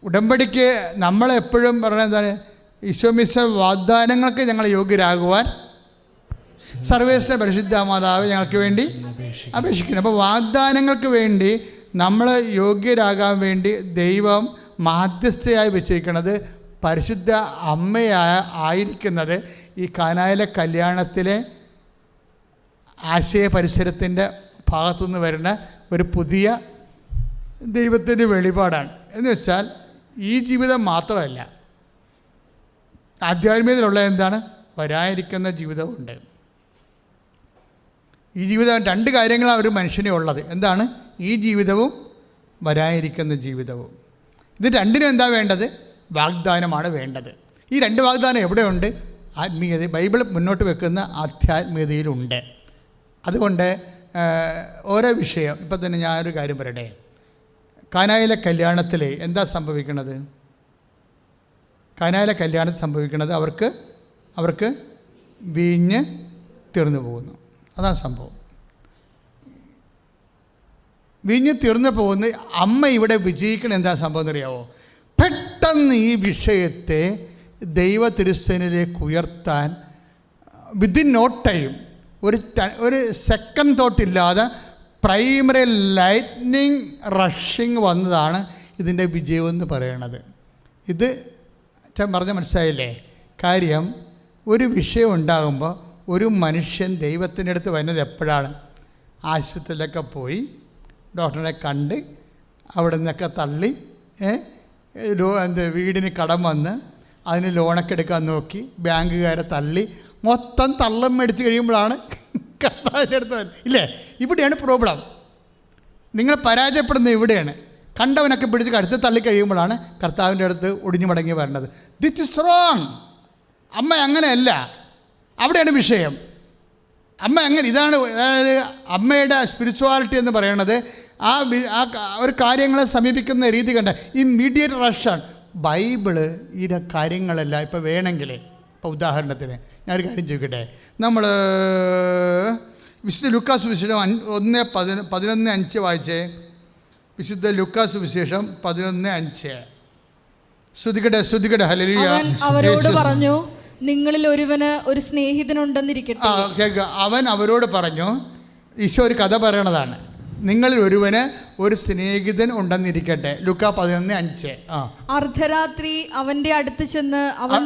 ഉടമ്പടിക്ക് നമ്മളെപ്പോഴും പറയുന്നത് എന്താണ്? ഈശോമിശിഹ വാഗ്ദാനങ്ങൾക്ക് ഞങ്ങൾ യോഗ്യരാകുവാൻ സർവേശ്വര പരിശുദ്ധ മാതാവ് ഞങ്ങൾക്ക് വേണ്ടി അപേക്ഷിക്കുന്നു. അപ്പോൾ വാഗ്ദാനങ്ങൾക്ക് വേണ്ടി നമ്മൾ യോഗ്യരാകാൻ വേണ്ടി ദൈവം മാധ്യസ്ഥയായി വെച്ചിരിക്കുന്നത് പരിശുദ്ധ ആയിരിക്കുന്നത് ഈ കാനായിലെ കല്യാണത്തിലെ ആശയ പരിസരത്തിൻ്റെ ഭാഗത്തുനിന്ന് വരുന്ന ഒരു പുതിയ ദൈവത്തിൻ്റെ വെളിപാടാണ്. എന്ന് വെച്ചാൽ ഈ ജീവിതം മാത്രമല്ല, ആധ്യാത്മികതയിലുള്ള എന്താണ്? വരാനിരിക്കുന്ന ജീവിതമുണ്ട്. ഈ ജീവിതം രണ്ട് കാര്യങ്ങളാണ് ഒരു മനുഷ്യനെ ഉള്ളത്. എന്താണ്? ഈ ജീവിതവും വരാനിരിക്കുന്ന ജീവിതവും. ഇത് രണ്ടിനും എന്താ വേണ്ടത്? വാഗ്ദാനമാണ് വേണ്ടത്. ഈ രണ്ട് വാഗ്ദാനം എവിടെയുണ്ട്? ആത്മീയത, ബൈബിൾ മുന്നോട്ട് വെക്കുന്ന ആധ്യാത്മികതയിലുണ്ട്. അതുകൊണ്ട് ഓരോ വിഷയം, ഇപ്പം തന്നെ ഞാനൊരു കാര്യം പറയട്ടെ. കാനായിലെ കല്യാണത്തിൽ എന്താ സംഭവിക്കുന്നത്? കാനായിലെ കല്യാണത്തിൽ സംഭവിക്കുന്നത് അവർക്ക് വീഞ്ഞ് തീർന്നു പോകുന്നു. അതാണ് സംഭവം. വീഞ്ഞ് തീർന്നു പോകുന്ന അമ്മ ഇവിടെ വിജയിക്കണം. എന്താ സംഭവം എന്നറിയാവോ? പെട്ടെന്ന് ഈ വിഷയത്തെ ദൈവ തിരുസേനയിലേക്ക് ഉയർത്താൻ വിത്തിൻ നോ ടൈം, ഒരു സെക്കൻഡ് തോട്ടില്ലാതെ പ്രൈമറി ലൈറ്റ്നിങ് റഷിങ് വന്നതാണ് ഇതിൻ്റെ വിജയമെന്ന് പറയണത്. ഇത് പറഞ്ഞ മനസ്സിലായില്ലേ? കാര്യം ഒരു വിഷയം ഉണ്ടാകുമ്പോൾ ഒരു മനുഷ്യൻ ദൈവത്തിൻ്റെ അടുത്ത് വരുന്നത് എപ്പോഴാണ്? ആശുപത്രിയിലൊക്കെ പോയി ഡോക്ടറെ കണ്ട് അവിടെ നിന്നൊക്കെ തള്ളി വീടിന് കടം വന്ന് അതിന് ലോണൊക്കെ എടുക്കാൻ നോക്കി ബാങ്കുകാരെ തള്ളി മൊത്തം തള്ളം മേടിച്ച് കഴിയുമ്പോഴാണ് കർത്താവിൻ്റെ അടുത്ത് വരുന്നത്. ഇല്ലേ? ഇവിടെയാണ് പ്രോബ്ലം. നിങ്ങൾ പരാജയപ്പെടുന്നത് ഇവിടെയാണ്. കണ്ടവനൊക്കെ പിടിച്ച് കടുത്ത് തള്ളി കഴിയുമ്പോഴാണ് കർത്താവിൻ്റെ അടുത്ത് ഒടിഞ്ഞു മടങ്ങി വരേണ്ടത്. ദിറ്റ് ഇസ് റോങ്. അമ്മ അങ്ങനെയല്ല. അവിടെയാണ് വിഷയം. അമ്മ അങ്ങനെ, ഇതാണ് അതായത് അമ്മയുടെ സ്പിരിച്വാലിറ്റി എന്ന് പറയുന്നത്. ആ ഒരു കാര്യങ്ങളെ സമീപിക്കുന്ന രീതി കണ്ട ഇമ്മീഡിയറ്റ് റഷാണ്. ബൈബിള് ഈ കാര്യങ്ങളെല്ലാം ഇപ്പോൾ വേണമെങ്കിൽ, ഇപ്പോൾ ഉദാഹരണത്തിന് ഞാനൊരു കാര്യം ചോദിക്കട്ടെ. നമ്മൾ വിശുദ്ധ ലൂക്കാസ് വിശേഷം 1:11-5 വായിച്ചേ. വിശുദ്ധ ലൂക്കാസ് വിശേഷം 11:5. ശ്രുതികടെ ഹല്ലേലൂയ. അവരോട് പറഞ്ഞു, നിങ്ങളിൽ ഒരുവന് ഒരു സ്നേഹിതനുണ്ടെന്നിരിക്കട്ടെ. അവൻ അവരോട് പറഞ്ഞു. ഈശോ ഒരു കഥ പറയണതാണ്. നിങ്ങളിൽ ഒരുവന് ഒരു സ്നേഹിതൻ ഉണ്ടെന്നിരിക്കട്ടെ. ലൂക്കാ 11:5. അർദ്ധരാത്രി അവന്റെ അടുത്ത് ചെന്ന് അവൻ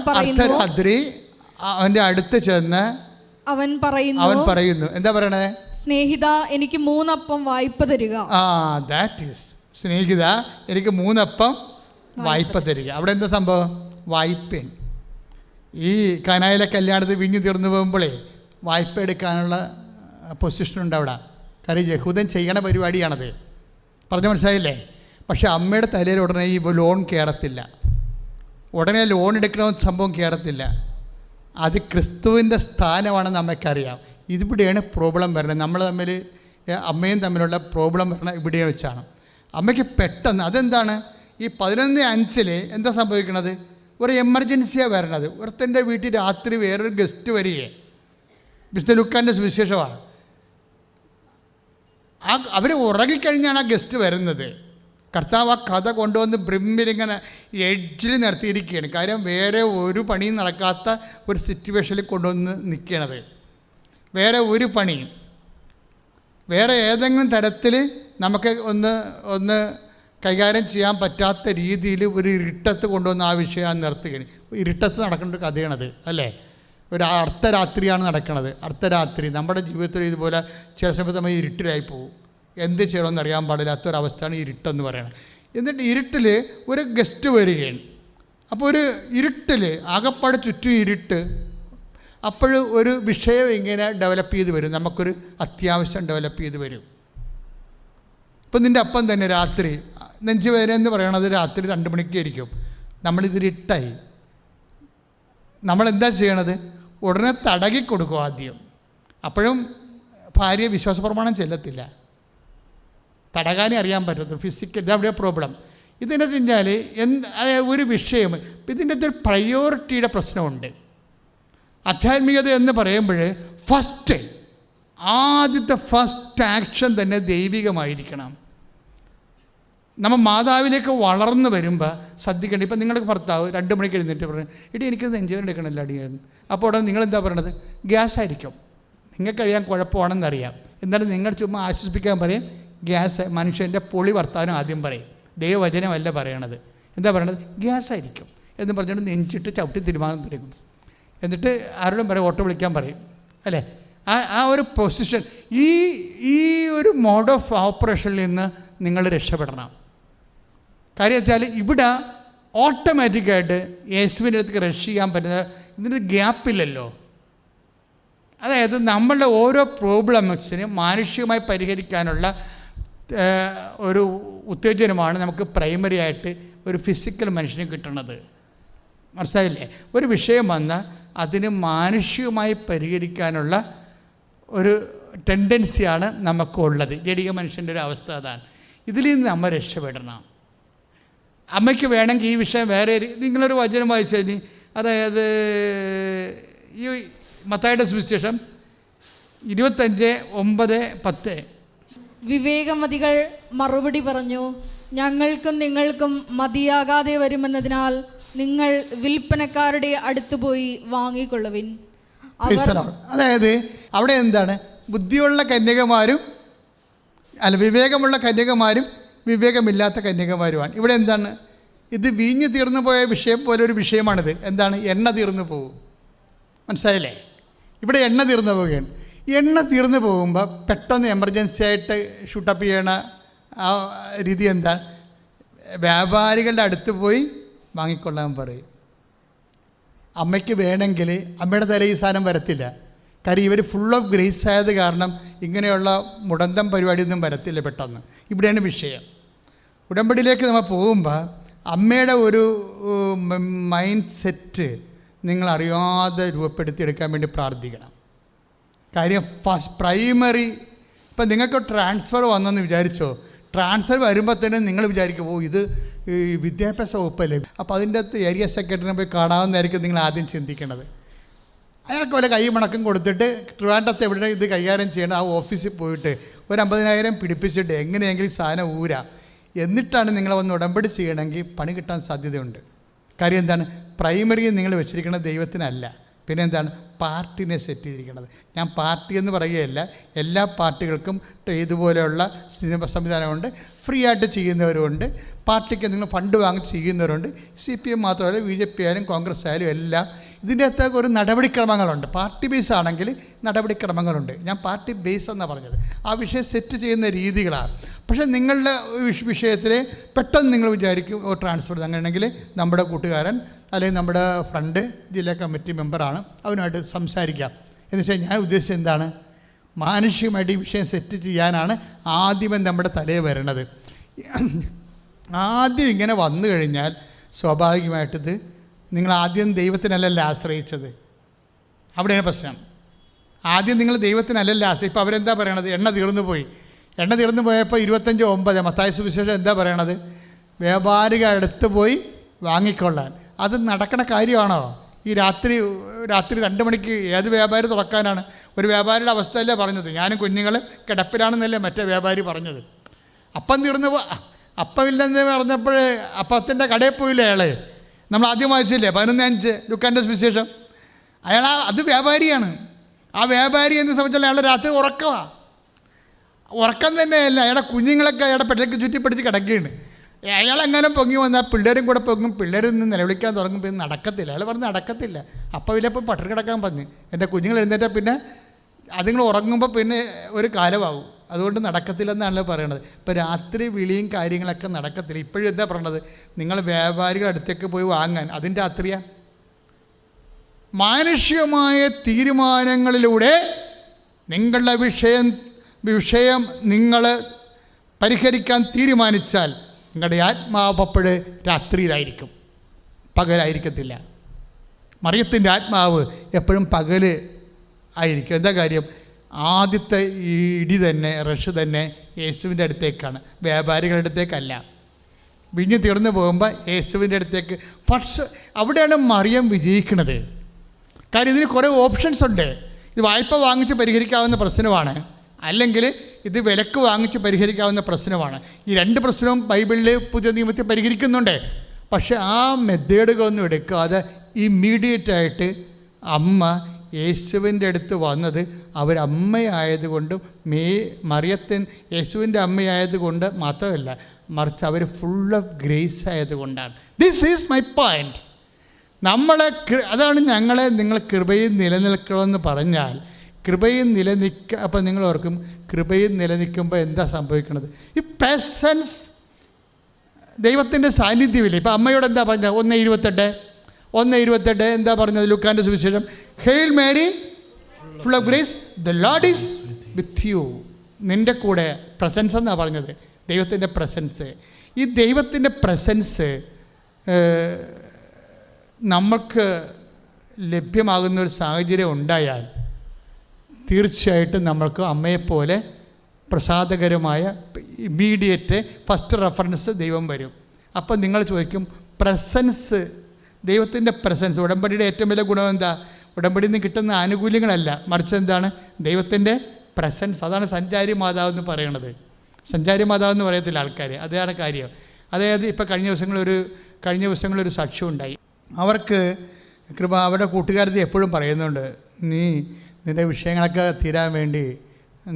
പറയുന്നു എന്താ പറയണേ? സ്നേഹിത, എനിക്ക് 3 അപ്പം വായ്പ തരിക. ദാറ്റ് ഈസ് സ്നേഹിത, എനിക്ക് 3 അപ്പം വായ്പ തരിക. അവിടെ എന്താ സംഭവം? വായ്പയാണ്. ഈ കാനായിലെ കല്യാണത്തിൽ വീഞ്ഞു തീർന്നു പോകുമ്പോഴേ വായ്പ എടുക്കാനുള്ള പൊസിഷനുണ്ട് അവിടെ. കാര്യം യഹൂദൻ ചെയ്യണ പരിപാടിയാണത്. പറഞ്ഞ മനസ്സിലായില്ലേ? പക്ഷെ അമ്മയുടെ തലയിൽ ഉടനെ ഈ ലോൺ കയറത്തില്ല. ഉടനെ ലോൺ എടുക്കണമെന്ന് സംഭവം കയറത്തില്ല. അത് ക്രിസ്തുവിൻ്റെ സ്ഥാനമാണെന്ന് അമ്മയ്ക്കറിയാം. ഇതിവിടെയാണ് പ്രോബ്ലം വരുന്നത്. നമ്മൾ തമ്മിൽ അമ്മയും തമ്മിലുള്ള പ്രോബ്ലം വരണം ഇവിടെ വെച്ചാണ്. അമ്മയ്ക്ക് പെട്ടെന്ന് അതെന്താണ്? ഈ 11:5 എന്താ സംഭവിക്കണത്? ഒരു എമർജൻസിയാണ് വരണത്. ഒരുത്തൻ്റെ വീട്ടിൽ രാത്രി വേറൊരു ഗസ്റ്റ് വരികയെ. വിശുദ്ധ ലൂക്കാൻ്റെ സുവിശേഷമാണ്. അവർ ഉറങ്ങിക്കഴിഞ്ഞാണ് ആ ഗസ്റ്റ് വരുന്നത്. കർത്താവ് ആ കഥ കൊണ്ടുവന്ന് ബ്രിമ്മിലിങ്ങനെ എഡ്ജിൽ നിർത്തിയിരിക്കുകയാണ്. കാര്യം വേറെ ഒരു പണിയും നടക്കാത്ത ഒരു സിറ്റുവേഷനിൽ കൊണ്ടുവന്ന് നിൽക്കണത്. വേറെ ഒരു പണിയും വേറെ ഏതെങ്കിലും തരത്തിൽ നമുക്ക് ഒന്ന് കൈകാര്യം ചെയ്യാൻ പറ്റാത്ത രീതിയിൽ ഒരു ഇരുട്ടത്ത് കൊണ്ടുവന്ന് ആ വിഷയം നിർത്തുകയാണ്. ഇരുട്ടത്ത് നടക്കേണ്ട ഒരു കഥയാണത്, അല്ലേ? ഒരു അർദ്ധരാത്രിയാണ് നടക്കുന്നത്. അർദ്ധരാത്രി നമ്മുടെ ജീവിതത്തിൽ ഇതുപോലെ ചില സമയത്ത് നമ്മൾ ഇരുട്ടിലായി പോകും. എന്ത് ചെയ്യണമെന്ന് അറിയാൻ പാടില്ലാത്തൊരവസ്ഥയാണ് ഇരുട്ടെന്ന് പറയുന്നത്. എന്നിട്ട് ഇരുട്ടിൽ ഒരു ഗസ്റ്റ് വരികയാണ്. അപ്പോൾ ഒരു ഇരുട്ടിൽ ആകപ്പാട് ചുറ്റും ഇരുട്ട്. അപ്പോൾ ഒരു വിഷയം ഇങ്ങനെ ഡെവലപ്പ് ചെയ്ത് വരും. നമുക്കൊരു അത്യാവശ്യം ഡെവലപ്പ് ചെയ്ത് വരും. ഇപ്പം നിൻ്റെ അപ്പം തന്നെ രാത്രി നെഞ്ചുവേദന എന്ന് പറയണത് രാത്രി 2 മണിക്കായിരിക്കും. നമ്മളിതിരിട്ടായി. നമ്മളെന്താ ചെയ്യണത്? ഉടനെ തടകി കൊടുക്കും ആദ്യം. അപ്പോഴും ഭാര്യ വിശ്വാസപ്രമാണം ചെല്ലത്തില്ല. തടകാനേ അറിയാൻ പറ്റത്തുള്ളൂ. ഫിസിക്കൽ ഇതവിടെ പ്രോബ്ലം. ഇതിനെ കഴിഞ്ഞാൽ ഒരു വിഷയം ഇതിൻ്റെ ഒരു പ്രയോറിറ്റിയുടെ പ്രശ്നമുണ്ട്. ആധ്യാത്മികത എന്ന് പറയുമ്പോൾ ആദ്യത്തെ ഫസ്റ്റ് ആക്ഷൻ തന്നെ ദൈവികമായിരിക്കണം. നമ്മൾ മാതാവിലേക്ക് വളർന്നു വരുമ്പോൾ ശ്രദ്ധിക്കേണ്ട. ഇപ്പം നിങ്ങളുടെ ഭർത്താവ് 2 മണിക്ക് എഴുന്നേറ്റ് പറഞ്ഞു, ഇടി എനിക്കത് നെഞ്ചുവേദന എടുക്കണമല്ലോ അടിയായിരുന്നു. അപ്പോൾ ഉടനെ നിങ്ങളെന്താ പറയണത്? ഗ്യാസായിരിക്കും, നിങ്ങൾക്ക് കഴിയാൻ കുഴപ്പമാണെന്നറിയാം. എന്നാലും നിങ്ങൾ ചുമ്മാ ആശ്വസിപ്പിക്കാൻ പറയും, ഗ്യാസ്. മനുഷ്യൻ്റെ പൊളി വർത്താനം ആദ്യം പറയും, ദൈവവചനമല്ല പറയണത്. എന്താ പറയണത്? ഗ്യാസായിരിക്കും എന്ന് പറഞ്ഞുകൊണ്ട് നെഞ്ചിട്ട് ചവിട്ടി തീരുമാനം തുടങ്ങും. എന്നിട്ട് ആരോടും പറയും, ഓട്ടോ വിളിക്കാൻ പറയും, അല്ലേ? ആ ഒരു പൊസിഷൻ, ഈ ഒരു മോഡ് ഓഫ് ഓപ്പറേഷനിൽ നിന്ന് നിങ്ങൾ രക്ഷപ്പെടണം. കാര്യം വെച്ചാൽ ഇവിടെ ഓട്ടോമാറ്റിക്കായിട്ട് യേശുവിൻ്റെ അടുത്തേക്ക് റഷ് ചെയ്യാൻ പറ്റുന്ന ഇതിന് ഗ്യാപ്പില്ലല്ലോ. അതായത് നമ്മളുടെ ഓരോ പ്രോബ്ലംസിനും മാനുഷികമായി പരിഹരിക്കാനുള്ള ഒരു ഉത്തേജനമാണ് നമുക്ക് പ്രൈമറി ആയിട്ട് ഒരു ഫിസിക്കൽ മനുഷ്യന് കിട്ടുന്നത്. മനസ്സിലായില്ലേ? ഒരു വിഷയം വന്നാൽ അതിന് മാനുഷികമായി പരിഹരിക്കാനുള്ള ഒരു ടെൻഡൻസിയാണ് നമുക്കുള്ളത്. ജഡിക മനുഷ്യൻ്റെ ഒരു അവസ്ഥ അതാണ്. ഇതിൽ നിന്ന് നമ്മൾ രക്ഷപ്പെടണം. അമ്മയ്ക്ക് വേണമെങ്കിൽ ഈ വിഷയം വേറെ നിങ്ങളൊരു വചനം വായിച്ചു കഴിഞ്ഞാൽ, അതായത് ഈ മത്തായിയുടെ സുവിശേഷം 25:9-10. വിവേകമതികൾ മറുപടി പറഞ്ഞു, ഞങ്ങൾക്കും നിങ്ങൾക്കും മതിയാകാതെ വരുമെന്നതിനാൽ നിങ്ങൾ വിൽപ്പനക്കാരുടെ അടുത്ത് പോയി വാങ്ങിക്കൊള്ളുവിൻ. അതായത് അവിടെ എന്താണ്? ബുദ്ധിയുള്ള കന്യകമാരും വിവേകമുള്ള കന്യകമാരും വിവേകമില്ലാത്ത കന്യകമാരുമാണ്. ഇവിടെ എന്താണ്? ഇത് വീഞ്ഞ് തീർന്നു പോയ വിഷയം പോലെ ഒരു വിഷയമാണിത്. എന്താണ്? എണ്ണ തീർന്നു പോകും. മനസ്സിലായില്ലേ? ഇവിടെ എണ്ണ തീർന്നു പോവുകയാണ്. എണ്ണ തീർന്നു പോകുമ്പോൾ പെട്ടെന്ന് എമർജൻസി ആയിട്ട് ഷൂട്ടപ്പ് ചെയ്യണ ആ രീതി എന്താ? വ്യാപാരികളുടെ അടുത്ത് പോയി വാങ്ങിക്കൊള്ളാൻ പറയും. അമ്മയ്ക്ക് വേണമെങ്കിൽ അമ്മയുടെ തല ഈ സാധനം വരത്തില്ല. കാര്യം ഇവർ ഫുൾ ഓഫ് ഗ്രേസ് ആയത് കാരണം ഇങ്ങനെയുള്ള മുടന്തം പരിപാടിയൊന്നും വരത്തില്ല പെട്ടെന്ന്. ഇവിടെയാണ് വിഷയം. ഉടമ്പടിയിലേക്ക് നമ്മൾ പോകുമ്പോൾ അമ്മയുടെ ഒരു മൈൻഡ് സെറ്റ് നിങ്ങൾ അറിയാതെ രൂപപ്പെടുത്തിയെടുക്കാൻ വേണ്ടി പ്രാർത്ഥിക്കണം. കാര്യം പ്രൈമറി ഇപ്പം നിങ്ങൾക്ക് ട്രാൻസ്ഫർ വന്നെന്ന് വിചാരിച്ചോ, ട്രാൻസ്ഫർ വരുമ്പോൾ തന്നെ നിങ്ങൾ വിചാരിക്കും, ഇത് ഈ വിദ്യാഭ്യാസ വകുപ്പല്ലേ, അപ്പോൾ അതിൻ്റെ അകത്ത് ഏരിയ സെക്രട്ടറിനെ പോയി കാണാമെന്നായിരിക്കും നിങ്ങൾ ആദ്യം ചിന്തിക്കേണ്ടത്. അയാൾക്ക് വല്ല കൈ മണക്കം കൊടുത്തിട്ട് ട്രിവാൻഡ്രത്ത് എവിടെ ഇത് കൈകാര്യം ചെയ്യണം, ആ ഓഫീസിൽ പോയിട്ട് ഒരു 50,000 പിടിപ്പിച്ചിട്ട് എങ്ങനെയെങ്കിലും സാധനം ഊരാ, എന്നിട്ടാണ് നിങ്ങൾ വന്ന് ഉടമ്പടി ചെയ്യണമെങ്കിൽ പണി കിട്ടാൻ സാധ്യതയുണ്ട്. കാര്യം എന്താണ്? പ്രൈമറി നിങ്ങൾ വെച്ചിരിക്കുന്നത് ദൈവത്തിനല്ല, പിന്നെ എന്താണ്? പാർട്ടിനെ സെറ്റ് ചെയ്തിരിക്കുന്നത്. ഞാൻ പാർട്ടി എന്ന് പറയുകയല്ല, എല്ലാ പാർട്ടികൾക്കും ഇതുപോലെയുള്ള സിനിമ സംവിധാനമുണ്ട്. ഫ്രീ ആയിട്ട് ചെയ്യുന്നവരുണ്ട്, പാർട്ടിക്ക് നിങ്ങൾ ഫണ്ട് വാങ്ങി ചെയ്യുന്നവരുണ്ട്. CPM മാത്രമല്ല, BJP ആയാലും കോൺഗ്രസ് ആയാലും എല്ലാം ഇതിൻ്റെ അകത്തൊക്കെ ഒരു നടപടിക്രമങ്ങളുണ്ട്. പാർട്ടി ബേസ് ആണെങ്കിൽ നടപടിക്രമങ്ങളുണ്ട്. ഞാൻ പാർട്ടി ബേസ് എന്നാണ് പറഞ്ഞത്. ആ വിഷയം സെറ്റ് ചെയ്യുന്ന രീതികളാണ്. പക്ഷേ നിങ്ങളുടെ വിഷയത്തിൽ പെട്ടെന്ന് നിങ്ങൾ വിചാരിക്കും, ട്രാൻസ്ഫർ അങ്ങനെയാണെങ്കിൽ നമ്മുടെ കൂട്ടുകാരൻ അല്ലെങ്കിൽ നമ്മുടെ ഫ്രണ്ട് ജില്ലാ കമ്മിറ്റി മെമ്പറാണ്, അവനുമായിട്ട് സംസാരിക്കാം എന്ന് വെച്ചാൽ ഞാൻ ഉദ്ദേശിച്ചത് എന്താണ്? മാനുഷികമായിട്ട് ഈ വിഷയം സെറ്റ് ചെയ്യാനാണ് ആദ്യമേ നമ്മുടെ തലയിൽ വരണത്. ആദ്യം ഇങ്ങനെ വന്നു കഴിഞ്ഞാൽ സ്വാഭാവികമായിട്ടിത് നിങ്ങൾ ആദ്യം ദൈവത്തിനല്ലല്ലോ ആശ്രയിച്ചത്. അവിടെയാണ് പ്രശ്നം. ആദ്യം നിങ്ങൾ ദൈവത്തിനല്ലല്ലോ ആശ്രയിച്ചത്. ഇപ്പോൾ അവരെന്താ പറയണത്? എണ്ണ തീർന്നു പോയി. എണ്ണ തീർന്നു പോയപ്പോൾ 25:9 മത്തായി സുവിശേഷം എന്താ പറയണത്? വ്യാപാരികൾ അടുത്ത് പോയി വാങ്ങിക്കൊള്ളാൻ. അത് നടക്കണ കാര്യമാണോ? ഈ രാത്രി 2 മണിക്ക് ഏത് വ്യാപാരി തുറക്കാനാണ്? ഒരു വ്യാപാരിയുടെ അവസ്ഥയല്ലേ പറഞ്ഞത്? ഞാനും കുഞ്ഞുങ്ങൾ കിടപ്പിലാണെന്നല്ലേ മറ്റേ വ്യാപാരി പറഞ്ഞത്. അപ്പം തീർന്നു അപ്പമില്ലെന്ന് പറഞ്ഞപ്പോൾ അപ്പത്തിൻ്റെ കടയിൽ പോയില്ലേ അയാൾ? നമ്മൾ ആദ്യം വായിച്ചില്ലേ 11:5 ലൂക്കാൻ്റെ സുവിശേഷം? അയാൾ അത് വ്യാപാരിയാണ്. ആ വ്യാപാരി എന്നെ സംബന്ധിച്ചാൽ അയാളുടെ രാത്രി ഉറക്കം തന്നെയല്ല, അയാളുടെ കുഞ്ഞുങ്ങളൊക്കെ അയാളുടെ പെട്ടിലേക്ക് ചുറ്റിപ്പിടിച്ച് കിടക്കുകയാണ്. അയാളെങ്ങാനും പൊങ്ങി വന്നാൽ പിള്ളേരും കൂടെ പൊങ്ങും, പിള്ളേരിൽ നിന്ന് നിലവിളിക്കാൻ തുടങ്ങുമ്പോൾ നടക്കത്തില്ല. അയാൾ പറഞ്ഞ് നടക്കത്തില്ല. അപ്പം ഇല്ലപ്പോൾ പട്ടിണി കിടക്കാൻ പറഞ്ഞു. എൻ്റെ കുഞ്ഞുങ്ങൾ എഴുന്നേറ്റാൽ പിന്നെ അതുങ്ങൾ ഉറങ്ങുമ്പോൾ പിന്നെ ഒരു കാലമാകും, അതുകൊണ്ട് നടക്കത്തില്ലെന്നാണല്ലോ പറയണത്. ഇപ്പോൾ രാത്രി വിളിയും കാര്യങ്ങളൊക്കെ നടക്കത്തില്ല. ഇപ്പോഴും എന്താ പറയണത്? നിങ്ങൾ വ്യാപാരികളുടെ അടുത്തേക്ക് പോയി വാങ്ങാൻ, അതിൻ്റെ രാത്രിയാണ്. മാനുഷികമായ തീരുമാനങ്ങളിലൂടെ നിങ്ങളുടെ വിഷയം നിങ്ങൾ പരിഹരിക്കാൻ തീരുമാനിച്ചാൽ നിങ്ങളുടെ ആത്മാവ് അപ്പോഴ് രാത്രിയിലായിരിക്കും, പകലായിരിക്കത്തില്ല. മറിയത്തിൻ്റെ ആത്മാവ് എപ്പോഴും പകൽ ആയിരിക്കും. എന്താ കാര്യം? ആദ്യത്തെ ഈ ഇടി തന്നെ, റഷ് തന്നെ യേശുവിൻ്റെ അടുത്തേക്കാണ്, വ്യാപാരികളുടെ അടുത്തേക്കല്ല. വിഞ്ഞ് തീർന്നു പോകുമ്പോൾ യേശുവിൻ്റെ അടുത്തേക്ക് പക്ഷേ അവിടെയാണ് മറിയം വിജയിക്കുന്നത്. കാര്യം ഇതിന് കുറേ ഓപ്ഷൻസ് ഉണ്ട്. ഇത് വായ്പ വാങ്ങിച്ച് പരിഹരിക്കാവുന്ന പ്രശ്നമാണ്. അല്ലെങ്കിൽ ഇത് വിലക്ക് വാങ്ങിച്ച് പരിഹരിക്കാവുന്ന പ്രശ്നമാണ്. ഈ രണ്ട് പ്രശ്നവും ബൈബിളിൽ പുതിയ നിയമത്തിൽ പരിഹരിക്കുന്നുണ്ട്. പക്ഷെ ആ മെത്തേഡുകളൊന്നും എടുക്കാതെ ഇമ്മീഡിയറ്റായിട്ട് അമ്മ യേശുവിൻ്റെ അടുത്ത് വന്നത് അവരമ്മയായതുകൊണ്ടും മറിയത്തിൻ യേശുവിൻ്റെ അമ്മയായതുകൊണ്ട് മാത്രമല്ല, മറിച്ച് അവർ ഫുൾ ഓഫ് ഗ്രേസ് ആയതുകൊണ്ടാണ്. This is my point. അതാണ് നിങ്ങൾ കൃപയിൽ നിലനിൽക്കണമെന്ന് പറഞ്ഞാൽ കൃപയിൽ അപ്പം നിങ്ങൾ ഓർക്കും കൃപയിൽ നിലനിൽക്കുമ്പോൾ എന്താ സംഭവിക്കുന്നത്? ഈ പ്രസൻസ്, ദൈവത്തിൻ്റെ സാന്നിധ്യമില്ല. ഇപ്പം അമ്മയോട് എന്താ പറഞ്ഞത്? 1:28 എന്താ പറഞ്ഞത്? ലൂക്കാൻ്റെ സുവിശേഷം, hail Mary full of grace the Lord is with you. നിൻ്റെ കൂടെ പ്രസൻസ് എന്നാണ് പറഞ്ഞത്, ദൈവത്തിൻ്റെ പ്രസൻസ്. ഈ ദൈവത്തിൻ്റെ പ്രസൻസ് നമുക്ക് ലഭ്യമാകുന്ന ഒരു സാഹചര്യം ഉണ്ടായാൽ തീർച്ചയായിട്ടും നമ്മൾക്ക് അമ്മയെപ്പോലെ പ്രസാദകരമായ ഇമ്മീഡിയറ്റ് ഫസ്റ്റ് റെഫറൻസ് ദൈവം വരും. അപ്പം നിങ്ങൾ ചോദിക്കും, പ്രസൻസ്, ദൈവത്തിൻ്റെ പ്രസൻസ്, ഉടമ്പടിയുടെ ഏറ്റവും വലിയ ഗുണം എന്താ? ഉടമ്പടിയിൽ നിന്ന് കിട്ടുന്ന ആനുകൂല്യങ്ങളല്ല, മറിച്ച് എന്താണ്? ദൈവത്തിൻ്റെ പ്രസൻസ്. അതാണ് സഞ്ചാരി മാതാവ് എന്ന് പറയണത്. സഞ്ചാരി മാതാവ് എന്ന് പറയത്തില്ല ആൾക്കാർ, അതാണ് കാര്യം. അതായത് ഇപ്പോൾ കഴിഞ്ഞ ദിവസങ്ങളൊരു സാക്ഷ്യം ഉണ്ടായി. അവർക്ക് അവരുടെ കൂട്ടുകാരത്തി എപ്പോഴും പറയുന്നുണ്ട്, നിൻ്റെ വിഷയങ്ങളൊക്കെ തീരാൻ വേണ്ടി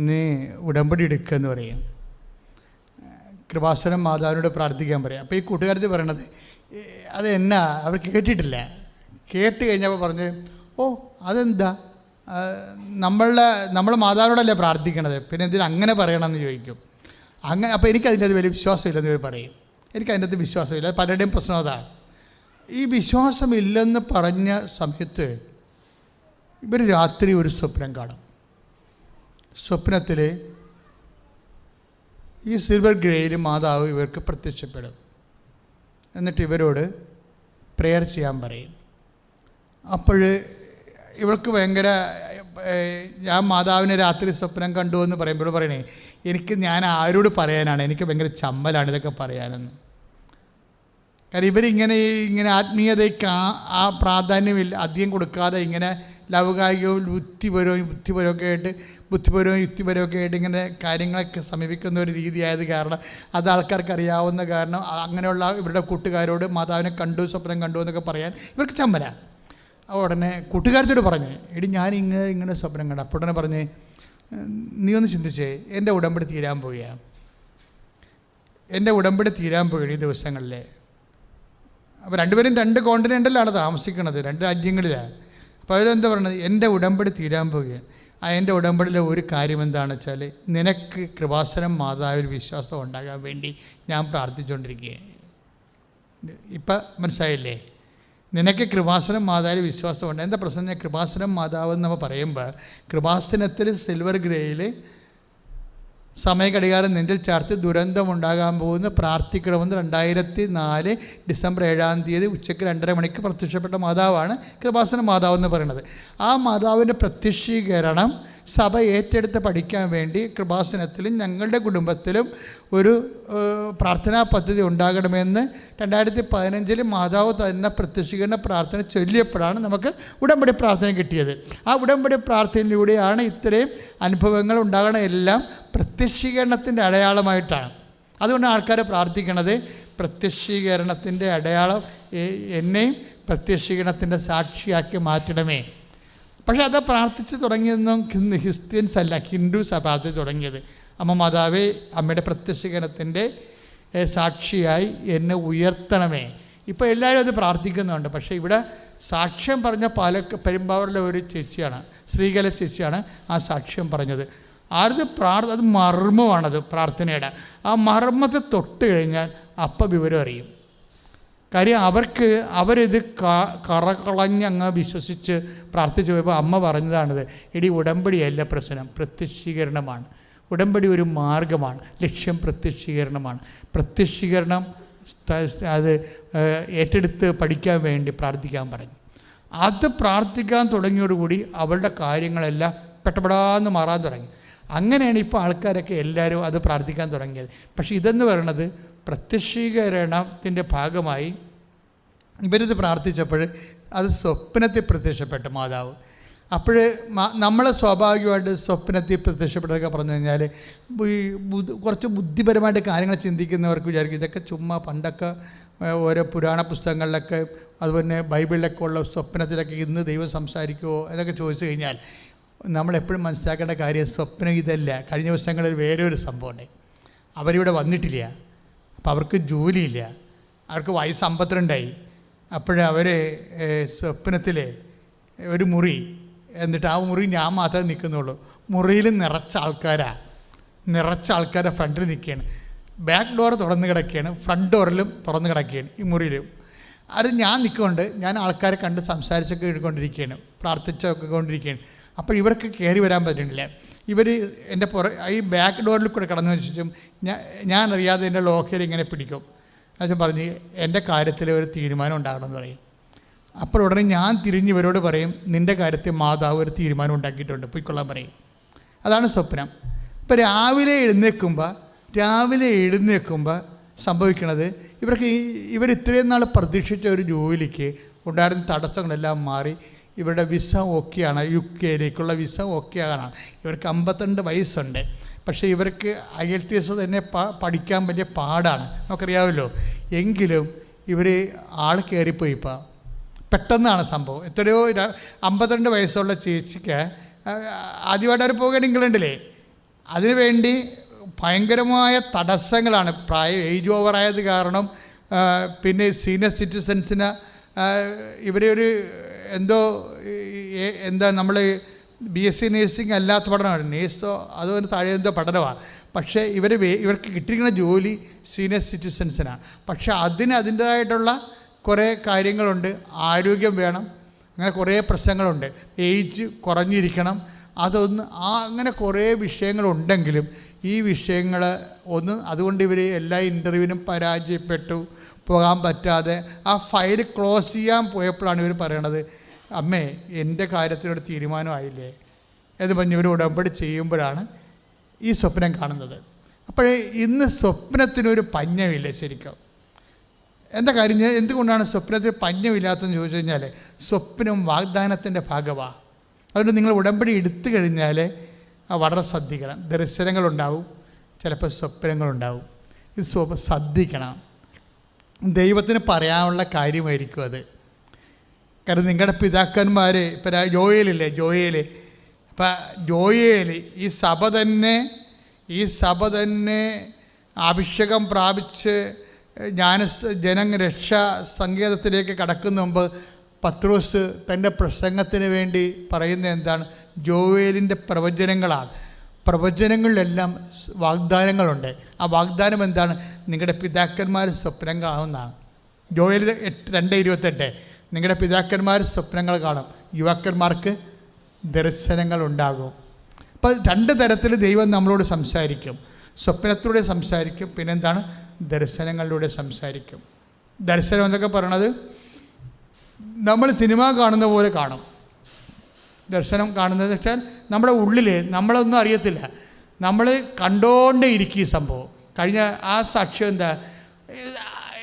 നീ ഉടമ്പടി എടുക്കുകയെന്ന് പറയും. കൃപാസനം മാതാവിനോട് പ്രാർത്ഥിക്കാൻ പറയും. അപ്പോൾ ഈ കൂട്ടുകാരത്തി പറയണത് അത് എന്നാ അവർ കേട്ടിട്ടില്ല. കേട്ട് കഴിഞ്ഞപ്പോൾ പറഞ്ഞ്, ഓ അതെന്താ, നമ്മൾ മാതാവിനോടല്ലേ പ്രാർത്ഥിക്കണത്, പിന്നെ എന്തിനാ അങ്ങനെ പറയണമെന്ന് ചോദിക്കും. അപ്പോൾ എനിക്കതിൻ്റെ അത് വലിയ വിശ്വാസമില്ലെന്ന് പറയും. എനിക്കതിൻ്റെ അത് വിശ്വാസമില്ല. പലരുടെയും പ്രശ്നം അതാണ്. ഈ വിശ്വാസമില്ലെന്ന് പറഞ്ഞ സമയത്ത് ഇവർ രാത്രി ഒരു സ്വപ്നം കാണും. സ്വപ്നത്തിൽ ഈ സിൽവർ ഗ്രേയിൽ മാതാവ് ഇവർക്ക് പ്രത്യക്ഷപ്പെടും. എന്നിട്ട് ഇവരോട് പ്രെയർ ചെയ്യാൻ പറയും. അപ്പോൾ ഇവൾക്ക് ഭയങ്കര, ഞാൻ മാതാവിനെ രാത്രി സ്വപ്നം കണ്ടു എന്ന് പറയുമ്പോൾ പറയണേ, ഞാൻ ആരോട് പറയാനാണ്, എനിക്ക് ഭയങ്കര ചമ്മലാണ് ഇതൊക്കെ പറയാനെന്ന്. കാരണം ഇവരിങ്ങനെ ആത്മീയതയ്ക്ക് ആ പ്രാധാന്യമില്ല അധികം കൊടുക്കാതെ ഇങ്ങനെ ലൗകായികവും യുക്തിപരമൊക്കെ ആയിട്ട് ഇങ്ങനെ കാര്യങ്ങളൊക്കെ സമീപിക്കുന്ന ഒരു രീതിയായത് കാരണം, അത് ആൾക്കാർക്ക് അറിയാവുന്ന കാരണം അങ്ങനെയുള്ള ഇവരുടെ കൂട്ടുകാരോട് മാതാവിനെ കണ്ടു, സ്വപ്നം കണ്ടു എന്നൊക്കെ പറയാൻ ഇവർക്ക് ചമ്മല. ഉടനെ കൂട്ടുകാരത്തോട് പറഞ്ഞ്, എടി ഞാൻ ഇങ്ങനെ സ്വപ്നം കണ്ട. അപ്പോൾ ഉടനെ പറഞ്ഞ്, നീ ഒന്ന് ചിന്തിച്ചേ, എൻ്റെ ഉടമ്പടി തീരാൻ പോവുകയാണ്, ഈ ദിവസങ്ങളിൽ. അപ്പോൾ രണ്ടുപേരും 2 കോണ്ടിനെൻ്റിലാണ് താമസിക്കുന്നത്, 2 രാജ്യങ്ങളിലാണ്. അപ്പോൾ അവരെന്താ പറയുന്നത്, എൻ്റെ ഉടമ്പടി തീരാൻ പോവുകയാണ്. എൻ്റെ ഉടമ്പടിയിലെ ഒരു കാര്യം എന്താണെന്ന് വെച്ചാൽ, നിനക്ക് കൃപാസനം മാതാവിൽ വിശ്വാസം ഉണ്ടാകാൻ വേണ്ടി ഞാൻ പ്രാർത്ഥിച്ചുകൊണ്ടിരിക്കുകയാണ്. ഇപ്പം മനസ്സിലായില്ലേ? നിനക്ക് കൃപാസനം മാതാവിൽ വിശ്വാസമുണ്ട്. എന്താ പ്രശ്നം? കൃപാസനം മാതാവ് എന്ന് നമ്മൾ പറയുമ്പോൾ കൃപാസനത്തിൽ സിൽവർ ഗ്രേയിൽ സമയഘടികാരം നെഞ്ചിൽ ചേർത്ത് ദുരന്തമുണ്ടാകാൻ പോകുന്ന പ്രാർത്ഥിക്കണമെന്ന് 2004 ഡിസംബർ 7 ഉച്ചയ്ക്ക് 2:30 മണിക്ക് പ്രത്യക്ഷപ്പെട്ട മാതാവാണ് കൃപാസന മാതാവ് എന്ന് പറയുന്നത്. ആ മാതാവിൻ്റെ പ്രത്യക്ഷീകരണം സഭ ഏറ്റെടുത്ത് പഠിക്കാൻ വേണ്ടി കൃപാസനത്തിലും ഞങ്ങളുടെ കുടുംബത്തിലും ഒരു പ്രാർത്ഥനാ പദ്ധതി ഉണ്ടാകണമെന്ന് 2015 മാതാവ് തന്നെ പ്രത്യക്ഷീകരണ പ്രാർത്ഥന ചൊല്ലിയപ്പോഴാണ് നമുക്ക് ഉടമ്പടി പ്രാർത്ഥന കിട്ടിയത്. ആ ഉടമ്പടി പ്രാർത്ഥനയിലൂടെയാണ് ഇത്രയും അനുഭവങ്ങൾ ഉണ്ടാകണ എല്ലാം പ്രത്യക്ഷീകരണത്തിൻ്റെ അടയാളമായിട്ടാണ്. അതുകൊണ്ട് ആൾക്കാർ പ്രാർത്ഥിക്കണത്, പ്രത്യക്ഷീകരണത്തിൻ്റെ അടയാളം, എന്നെയും പ്രത്യക്ഷീകരണത്തിൻ്റെ സാക്ഷിയാക്കി മാറ്റണമേ. പക്ഷേ അത് പ്രാർത്ഥിച്ച് തുടങ്ങിയതൊന്നും ക്രിസ്ത്യൻസ് അല്ല, ഹിന്ദുസാണ് പ്രാർത്ഥിച്ച് തുടങ്ങിയത്. അമ്മ മാതാവേ, അമ്മയുടെ പ്രത്യക്ഷീകരണത്തിൻ്റെ സാക്ഷിയായി എന്നെ ഉയർത്തണമേ. ഇപ്പോൾ എല്ലാവരും അത് പ്രാർത്ഥിക്കുന്നുണ്ട്. പക്ഷേ ഇവിടെ സാക്ഷ്യം പറഞ്ഞ പെരുമ്പാവൂരിലെ ഒരു ചേച്ചിയാണ്, ശ്രീകല ചേച്ചിയാണ് ആ സാക്ഷ്യം പറഞ്ഞത്. അത് മർമ്മമാണത് പ്രാർത്ഥനയുടെ. ആ മർമ്മത്തെ തൊട്ട് കഴിഞ്ഞാൽ അപ്പം വിവരം അറിയും. കാര്യം അവരിത് കറകളഞ്ഞങ്ങ് വിശ്വസിച്ച് പ്രാർത്ഥിച്ചു പോയപ്പോൾ അമ്മ പറഞ്ഞതാണിത്, എടി ഉടമ്പടിയല്ല പ്രശ്നം, പ്രത്യക്ഷീകരണമാണ്. ഉടമ്പടി ഒരു മാർഗമാണ്, ലക്ഷ്യം പ്രത്യക്ഷീകരണമാണ്. പ്രത്യക്ഷീകരണം അത് ഏറ്റെടുത്ത് പഠിക്കാൻ വേണ്ടി പ്രാർത്ഥിക്കാൻ പറഞ്ഞു. അത് പ്രാർത്ഥിക്കാൻ തുടങ്ങിയോടുകൂടി അവളുടെ കാര്യങ്ങളെല്ലാം പെട്ടപ്പെടാന്ന് മാറാൻ തുടങ്ങി. അങ്ങനെയാണ് ഇപ്പോൾ ആൾക്കാരൊക്കെ എല്ലാവരും അത് പ്രാർത്ഥിക്കാൻ തുടങ്ങിയത്. പക്ഷേ ഇതെന്ന് പറയുന്നത് പ്രത്യക്ഷീകരണത്തിൻ്റെ ഭാഗമായി ഇവരിത് പ്രാർത്ഥിച്ചപ്പോൾ അത് സ്വപ്നത്തിൽ പ്രത്യക്ഷപ്പെട്ട മാതാവ്. അപ്പോൾ നമ്മൾ സ്വാഭാവികമായിട്ട് സ്വപ്നത്തിൽ പ്രത്യക്ഷപ്പെട്ടതൊക്കെ പറഞ്ഞു കഴിഞ്ഞാൽ ഈ കുറച്ച് ബുദ്ധിപരമായിട്ട് കാര്യങ്ങൾ ചിന്തിക്കുന്നവർക്ക് വിചാരിക്കും ഇതൊക്കെ ചുമ്മാ പണ്ടൊക്കെ ഓരോ പുരാണ പുസ്തകങ്ങളിലൊക്കെ അതുപോലെ ബൈബിളിലൊക്കെ ഉള്ള സ്വപ്നത്തിലൊക്കെ ഇന്ന് ദൈവം സംസാരിക്കുമോ എന്നൊക്കെ ചോദിച്ചു കഴിഞ്ഞാൽ നമ്മളെപ്പോഴും മനസ്സിലാക്കേണ്ട കാര്യം സ്വപ്നം ഇതല്ല. കഴിഞ്ഞ ദിവസങ്ങളിൽ വേറെ ഒരു സംഭവമുണ്ട്. അവരിവിടെ വന്നിട്ടില്ല, അപ്പോൾ അവർക്ക് ജോലിയില്ല, അവർക്ക് വയസ്സ് 52ആയി. അപ്പോഴവർ സ്വപ്നത്തിൽ ഒരു മുറി, എന്നിട്ട് ആ മുറി ഞാൻ മാത്രമേ നിൽക്കുന്നുള്ളൂ. മുറിയിൽ നിറച്ച ആൾക്കാരെ ഫ്രണ്ടിൽ നിൽക്കുകയാണ്. ബാക്ക് ഡോർ തുറന്ന് കിടക്കുകയാണ്, ഫ്രണ്ട് ഡോറിലും തുറന്ന് കിടക്കുകയാണ് ഈ മുറിയിലും. അത് ഞാൻ നിൽക്കുന്നുണ്ട്, ഞാൻ ആൾക്കാരെ കണ്ട് സംസാരിച്ചൊക്കെ എടുക്കൊണ്ടിരിക്കുകയാണ്, പ്രാർത്ഥിച്ചൊക്കെ കൊണ്ടിരിക്കുകയാണ്. അപ്പോൾ ഇവർക്ക് കയറി വരാൻ പറ്റുന്നില്ല. ഇവർ എൻ്റെ ഈ ബാക്ക് ഡോറിൽ കൂടെ കടന്നു വെച്ചും ഞാൻ അറിയാതെ എൻ്റെ ലോക്കയിൽ ഇങ്ങനെ പിടിക്കും. എന്നുവെച്ചാൽ പറഞ്ഞ് എൻ്റെ കാര്യത്തിൽ ഒരു തീരുമാനം ഉണ്ടാകണമെന്ന് പറയും. അപ്പോൾ ഉടനെ ഞാൻ തിരിഞ്ഞ് ഇവരോട് പറയും, നിൻ്റെ കാര്യത്തിൽ മാതാവ് ഒരു തീരുമാനം ഉണ്ടാക്കിയിട്ടുണ്ട്, പോയിക്കൊള്ളാൻ പറയും. അതാണ് സ്വപ്നം. ഇപ്പോൾ രാവിലെ എഴുന്നേൽക്കുമ്പോൾ സംഭവിക്കണത് ഇവർ ഇത്രയും നാൾ പ്രതീക്ഷിച്ച ഒരു ജോലിക്ക് ഉണ്ടായിരുന്ന തടസ്സങ്ങളെല്ലാം മാറി ഇവരുടെ വിസ ഓക്കെയാണ്, UK വിസ ഓക്കെയാണ്. ഇവർക്ക് 52 വയസ്സുണ്ട്. പക്ഷേ ഇവർക്ക് IELTS തന്നെ പഠിക്കാൻ വലിയ പാടാണ്, നമുക്കറിയാമല്ലോ. എങ്കിലും ഇവർ ആൾ കയറിപ്പോയി. ഇപ്പോൾ പെട്ടെന്നാണ് സംഭവം. എത്രയോ 52 വയസ്സുള്ള ചേച്ചിക്ക് ആദ്യമായിട്ട് അവർ പോകുകയാണ് ഇംഗ്ലണ്ടിലേ. അതിനുവേണ്ടി ഭയങ്കരമായ തടസ്സങ്ങളാണ്. ഏജ് ഓവറായത് കാരണം, പിന്നെ സീനിയർ സിറ്റിസൻസിന് ഇവരെ ഒരു എന്താ നമ്മൾ BSc നേഴ്സിംഗ് അല്ലാത്ത പഠനമാണ്, നേഴ്സോ അതുപോലെ താഴെ എന്തോ പഠനമാണ്. പക്ഷേ ഇവർക്ക് കിട്ടിയിരിക്കുന്ന ജോലി സീനിയർ സിറ്റിസൻസിനാണ്. പക്ഷേ അതിൻ്റേതായിട്ടുള്ള കുറേ കാര്യങ്ങളുണ്ട്. ആരോഗ്യം വേണം, അങ്ങനെ കുറേ പ്രശ്നങ്ങളുണ്ട്. ഏജ് കുറഞ്ഞിരിക്കണം, അങ്ങനെ കുറേ വിഷയങ്ങളുണ്ടെങ്കിലും ഈ വിഷയങ്ങൾ അതുകൊണ്ട് ഇവർ എല്ലാ ഇൻ്റർവ്യൂവിനും പരാജയപ്പെട്ടു, പോകാൻ പറ്റാതെ ആ ഫയൽ ക്ലോസ് ചെയ്യാൻ പോയപ്പോഴാണ് ഇവർ പറയണത്, അമ്മേ എൻ്റെ കാര്യത്തിനൊരു തീരുമാനമായില്ലേ എന്ന് പറഞ്ഞ് ഇവർ ഉടമ്പടി ചെയ്യുമ്പോഴാണ് ഈ സ്വപ്നം കാണുന്നത്. അപ്പോഴേ ഇന്ന് സ്വപ്നത്തിനൊരു പഞ്ഞമില്ല ശരിക്കും. എന്താ കാര്യം, എന്തുകൊണ്ടാണ് സ്വപ്നത്തിന് പഞ്ഞമില്ലാത്തതെന്ന് ചോദിച്ചു കഴിഞ്ഞാൽ സ്വപ്നം വാഗ്ദാനത്തിൻ്റെ ഭാഗമാണ്. അതുകൊണ്ട് നിങ്ങൾ ഉടമ്പടി എടുത്തു കഴിഞ്ഞാൽ വളരെ ശ്രദ്ധിക്കണം. ദർശനങ്ങളുണ്ടാവും, ചിലപ്പോൾ സ്വപ്നങ്ങളുണ്ടാവും. ഇത് ശ്രദ്ധിക്കണം. ദൈവത്തിന് പറയാനുള്ള കാര്യമായിരിക്കും അത്. കാരണം നിങ്ങളുടെ പിതാക്കന്മാർ ഇപ്പം ജോയേലില്ലേ, അപ്പം ജോയേൽ ഈ സഭ തന്നെ അഭിഷേകം പ്രാപിച്ച് രക്ഷാ സങ്കേതത്തിലേക്ക് കടക്കുന്ന മുമ്പ് പത്രോസ് തൻ്റെ പ്രസംഗത്തിന് വേണ്ടി പറയുന്നത് എന്താണ്? ജോയേലിൻ്റെ പ്രവചനങ്ങളാണ്. പ്രവചനങ്ങളിലെല്ലാം വാഗ്ദാനങ്ങളുണ്ട്. ആ വാഗ്ദാനം എന്താണ്? നിങ്ങളുടെ പിതാക്കന്മാർ സ്വപ്നം കാണുന്നതാണ്. ജോയേൽ 2:28 നിങ്ങളുടെ പിതാക്കന്മാർ സ്വപ്നങ്ങൾ കാണും, യുവാക്കന്മാർക്ക് ദർശനങ്ങളുണ്ടാകും. അപ്പോൾ 2 തരത്തിൽ ദൈവം നമ്മളോട് സംസാരിക്കും. സ്വപ്നത്തിലൂടെ സംസാരിക്കും, പിന്നെന്താണ്? ദർശനങ്ങളിലൂടെ സംസാരിക്കും. ദർശനം എന്നൊക്കെ പറയണത് നമ്മൾ സിനിമ കാണുന്ന പോലെ കാണും. ദർശനം കാണുന്നത് വെച്ചാൽ നമ്മുടെ ഉള്ളിൽ നമ്മളൊന്നും അറിയത്തില്ല, നമ്മൾ കണ്ടോണ്ടേ ഇരിക്കും ഈ സംഭവം. കഴിഞ്ഞ ആ സാക്ഷ്യം എന്താ,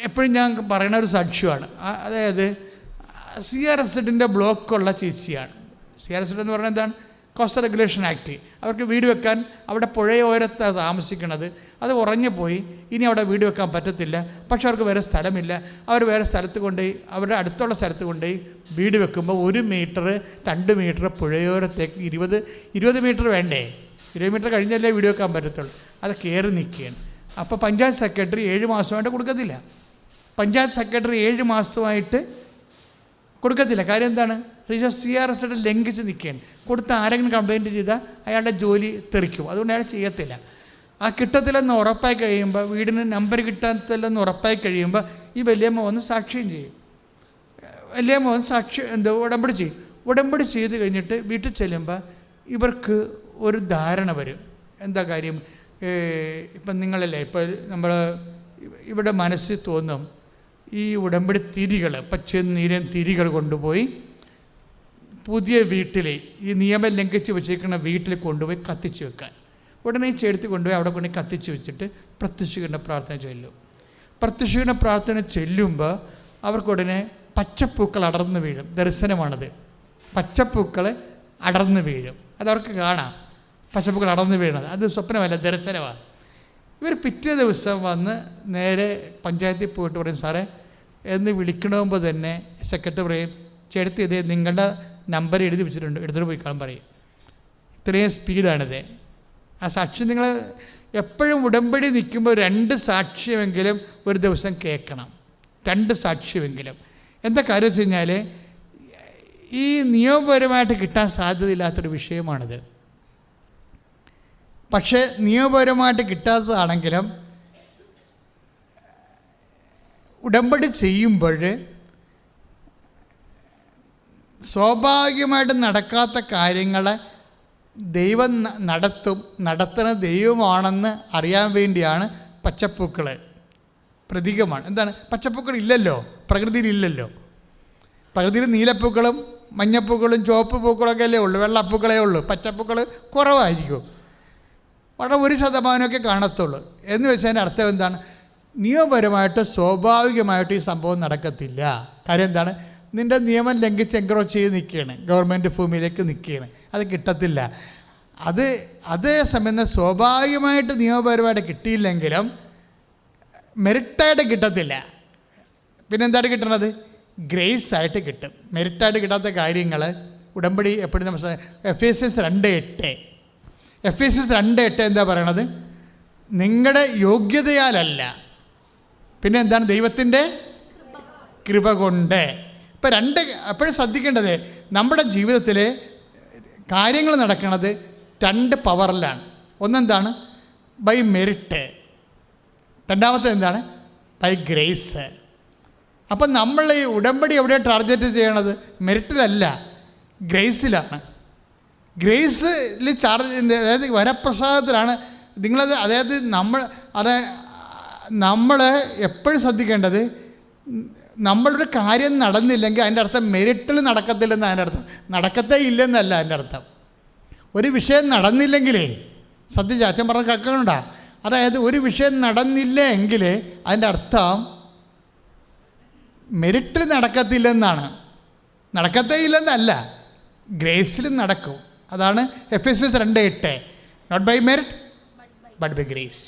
എപ്പോഴും ഞാൻ പറയുന്ന ഒരു സാക്ഷ്യമാണ്. അതായത് CRZ ബ്ലോക്കുള്ള ചേച്ചിയാണ്. CRZ എന്ന് പറഞ്ഞാൽ എന്താണ്? Coastal regulation act. അവർക്ക് വീട് വെക്കാൻ അവിടെ പുഴയോരത്താണ് താമസിക്കുന്നത്. അത് ഉറഞ്ഞു പോയി, ഇനി അവിടെ വീട് വെക്കാൻ പറ്റത്തില്ല. പക്ഷെ അവർക്ക് വേറെ സ്ഥലമില്ല. അവർ വേറെ സ്ഥലത്ത് കൊണ്ടുപോയി, അവരുടെ അടുത്തുള്ള സ്ഥലത്ത് കൊണ്ടുപോയി വീട് വെക്കുമ്പോൾ 1 മീറ്റർ 2 മീറ്റർ പുഴയോരത്തേക്ക് 20 മീറ്റർ വേണ്ടേ? 20 മീറ്റർ കഴിഞ്ഞല്ലേ വീട് വെക്കാൻ പറ്റത്തുള്ളൂ. അത് കയറി നിൽക്കുകയാണ്. അപ്പോൾ പഞ്ചായത്ത് സെക്രട്ടറി 7 മാസമായിട്ട് കൊടുക്കത്തില്ല. പഞ്ചായത്ത് സെക്രട്ടറി 7 മാസമായിട്ട് കൊടുക്കത്തില്ല. കാര്യം എന്താണ്? CRZ ലംഘിച്ച് നിൽക്കുകയാണ്. കൊടുത്ത ആരെങ്കിലും കംപ്ലയിൻറ്റ് ചെയ്താൽ അയാളുടെ ജോലി തെറിക്കും. അതുകൊണ്ട് അയാൾ ചെയ്യത്തില്ല. ആ കിട്ടത്തില്ലെന്ന് ഉറപ്പായി കഴിയുമ്പോൾ, വീടിന് നമ്പർ കിട്ടാത്തില്ലെന്ന് ഉറപ്പായി കഴിയുമ്പോൾ ഈ വലിയമ്മ വന്ന് സാക്ഷ്യം ചെയ്യും. വലിയമ്മ വന്ന് ഉടമ്പടി ചെയ്യും. ഉടമ്പടി ചെയ്ത് കഴിഞ്ഞിട്ട് വീട്ടിൽ ചെല്ലുമ്പോൾ ഇവർക്ക് ഒരു ധാരണ വരും. എന്താ കാര്യം? ഇപ്പം നിങ്ങളല്ലേ, ഇപ്പോൾ നമ്മൾ ഇവിടെ മനസ്സിൽ തോന്നും, ഈ ഉടമ്പടി തിരികൾ, പച്ച നീരൻ തിരികൾ കൊണ്ടുപോയി പുതിയ വീട്ടിൽ, ഈ നിയമം ലംഘിച്ച് വെച്ചിരിക്കുന്ന വീട്ടിൽ കൊണ്ടുപോയി കത്തിച്ച് വെക്കാൻ. ഉടനെ ചേർത്ത് കൊണ്ടുപോയി അവിടെ കൊണ്ട് കത്തിച്ച് വെച്ചിട്ട് പ്രത്യക്ഷീകരണ പ്രാർത്ഥന ചൊല്ലും. പ്രത്യക്ഷീകരണ പ്രാർത്ഥന ചെല്ലുമ്പോൾ അവർക്കുടനെ പച്ചപ്പൂക്കൾ അടർന്ന് വീഴും. ദർശനമാണത്. പച്ചപ്പൂക്കൾ അടർന്നു വീഴും. അതവർക്ക് കാണാം, പച്ചപ്പുകൾ അടർന്നു വീണത്. അത് സ്വപ്നമല്ല, ദർശനമാണ്. ഇവർ പിറ്റേ ദിവസം വന്ന് നേരെ പഞ്ചായത്തിൽ പോയിട്ട് പറയും, സാറേ എന്ന് വിളിക്കണമെമ്പോൾ തന്നെ സെക്രട്ടറി പറയും, ചേട്ടത്തി ഇതേ നിങ്ങളുടെ നമ്പർ എഴുതി വെച്ചിട്ടുണ്ട്, എടുത്തിട്ട് പോയിക്കാൻ പറയും. ഇത്രയും സ്പീഡാണിത്. ആ സാക്ഷി നിങ്ങൾ എപ്പോഴും ഉടമ്പടി നിൽക്കുമ്പോൾ 2 സാക്ഷ്യമെങ്കിലും ഒരു ദിവസം കേൾക്കണം. 2 സാക്ഷ്യമെങ്കിലും. എന്താ കാര്യം വെച്ച് കഴിഞ്ഞാൽ ഈ നിയമപരമായിട്ട് കിട്ടാൻ സാധ്യതയില്ലാത്തൊരു വിഷയമാണിത്. പക്ഷേ നിയമപരമായിട്ട് കിട്ടാത്തതാണെങ്കിലും ഉടമ്പടി ചെയ്യുമ്പോൾ സ്വാഭാവികമായിട്ട് നടക്കാത്ത കാര്യങ്ങളെ ദൈവം നടത്തുന്ന ദൈവമാണെന്ന് അറിയാൻ വേണ്ടിയാണ് പച്ചപ്പൂക്കൾ പ്രതീകമാണ്. എന്താണ്? പച്ചപ്പൂക്കൾ ഇല്ലല്ലോ, പ്രകൃതിയിലില്ലല്ലോ. പ്രകൃതിയിൽ നീലപ്പൂക്കളും മഞ്ഞപ്പൂക്കളും ചുവപ്പ് പൂക്കളൊക്കെ അല്ലേ ഉള്ളൂ, വെള്ളപ്പൂക്കളേ ഉള്ളൂ. പച്ചപ്പൂക്കൾ കുറവായിരിക്കും, വളരെ 1% കാണത്തുള്ളൂ. എന്ന് വെച്ചതിൻ്റെ അർത്ഥം എന്താണ്? നിയമപരമായിട്ട് സ്വാഭാവികമായിട്ട് ഈ സംഭവം നടക്കത്തില്ല. കാര്യം എന്താണ്? നിൻ്റെ നിയമം ലംഘിച്ച് എൻക്രോച്ച് ചെയ്ത് നിൽക്കുകയാണ്, ഗവൺമെൻറ് ഭൂമിയിലേക്ക് നിൽക്കുകയാണ്, അത് കിട്ടത്തില്ല. അതേസമയം സ്വാഭാവികമായിട്ട് നിയമപരമായിട്ട് കിട്ടിയില്ലെങ്കിലും മെറിറ്റായിട്ട് കിട്ടത്തില്ല. പിന്നെന്തായിട്ട് കിട്ടണത്? ഗ്രേസ് ആയിട്ട് കിട്ടും. മെറിറ്റായിട്ട് കിട്ടാത്ത കാര്യങ്ങൾ ഉടമ്പടി എപ്പോഴും നമ്മൾ Ephesians 2:8 എന്താ പറയണത്? നിങ്ങളുടെ യോഗ്യതയാലല്ല, പിന്നെ എന്താണ്? ദൈവത്തിൻ്റെ കൃപ കൊണ്ട്. ഇപ്പം എപ്പോഴും ശ്രദ്ധിക്കേണ്ടത്, നമ്മുടെ ജീവിതത്തിൽ കാര്യങ്ങൾ നടക്കുന്നത് 2 പവറിലാണ്. ഒന്നെന്താണ്? By merit. രണ്ടാമത്തെ എന്താണ്? By grace. അപ്പം നമ്മൾ ഈ ഉടമ്പടി എവിടെയാണ് ടാർഗറ്റ് ചെയ്യണത്? മെറിറ്റിലല്ല, ഗ്രേസിലാണ്. ഗ്രേസിൽ അതായത് വരപ്രസാദത്തിലാണ് നിങ്ങളത്. അതായത് നമ്മൾ എപ്പോഴും ശ്രദ്ധിക്കേണ്ടത്, നമ്മളൊരു കാര്യം നടന്നില്ലെങ്കിൽ അതിൻ്റെ അർത്ഥം മെറിറ്റിൽ നടക്കത്തില്ലെന്ന് അതിൻ്റെ അർത്ഥം. നടക്കത്തേ ഇല്ലെന്നല്ല അതിൻ്റെ അർത്ഥം. ഒരു വിഷയം നടന്നില്ലെങ്കിലേ, ശ്രദ്ധിച്ച അച്ഛൻ പറഞ്ഞ കേൾക്കണ്ട, അതായത് ഒരു വിഷയം നടന്നില്ല എങ്കിൽ അതിൻ്റെ അർത്ഥം മെറിറ്റിൽ നടക്കത്തില്ലെന്നാണ്. നടക്കത്തേ ഇല്ലെന്നല്ല, ഗ്രേസിൽ നടക്കും. അതാണ് Ephesians 2:8. Not by merit but by grace.